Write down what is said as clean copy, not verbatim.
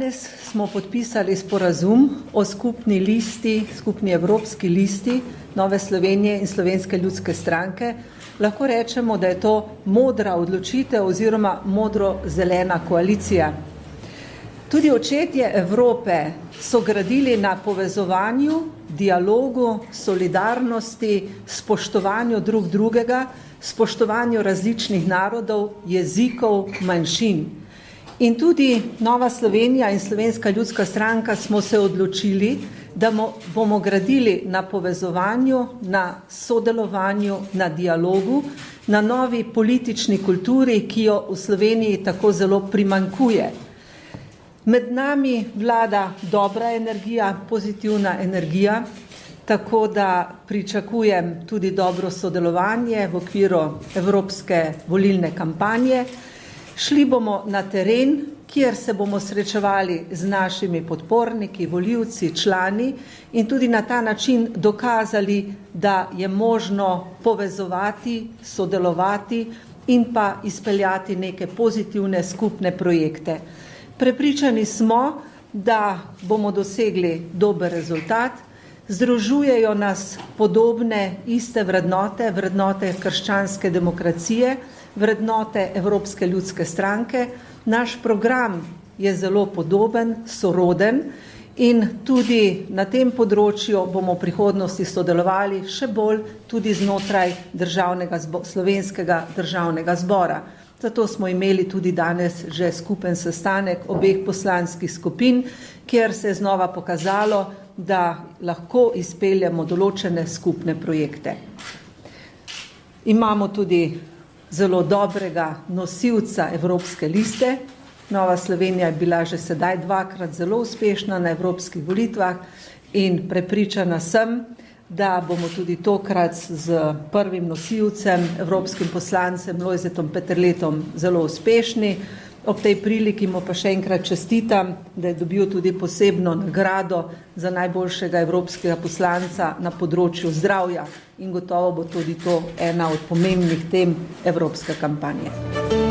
Danes smo podpisali sporazum o skupni listi, skupni evropski listi Nove Slovenije in Slovenske ljudske stranke. Lahko rečemo, da je to modra odločitev oziroma modro-zelena koalicija. Tudi očetje Evrope so gradili na povezovanju, dialogu, solidarnosti, spoštovanju drug drugega, spoštovanju različnih narodov, jezikov, manjšin. In tudi Nova Slovenija in Slovenska ljudska stranka smo se odločili, da bomo gradili na povezovanju, na sodelovanju, na dialogu, na novi politični kulturi, ki jo v Sloveniji tako zelo primanjkuje. Med nami vlada dobra energija, pozitivna energija, tako da pričakujem tudi dobro sodelovanje v okviru evropske volilne kampanje. Šli bomo na teren, kjer se bomo srečevali z našimi podporniki, volivci, člani in tudi na ta način dokazali, da je možno povezovati, sodelovati in pa izpeljati neke pozitivne skupne projekte. Prepričani smo, da bomo dosegli dober rezultat. Združujejo nas podobne iste vrednote, vrednote krščanske demokracije, vrednote Evropske ljudske stranke. Naš program je zelo podoben, soroden in tudi na tem področju bomo v prihodnosti sodelovali še bolj tudi znotraj Slovenskega državnega zbora. Zato smo imeli tudi danes že skupen sestanek obeh poslanskih skupin, kjer se je znova pokazalo, da lahko izpeljemo določene skupne projekte. Imamo tudi zelo dobrega nosilca Evropske liste. Nova Slovenija je bila že sedaj dvakrat zelo uspešna na evropskih volitvah in prepričana sem, da bomo tudi tokrat z prvim nosilcem, evropskim poslancem Lojzetom Peterletom zelo uspešni. Ob tej priliki mu pa še enkrat čestitam, da je dobil tudi posebno nagrado za najboljšega evropskega poslanca na področju zdravja in gotovo bo tudi to ena od pomembnih tem evropske kampanje.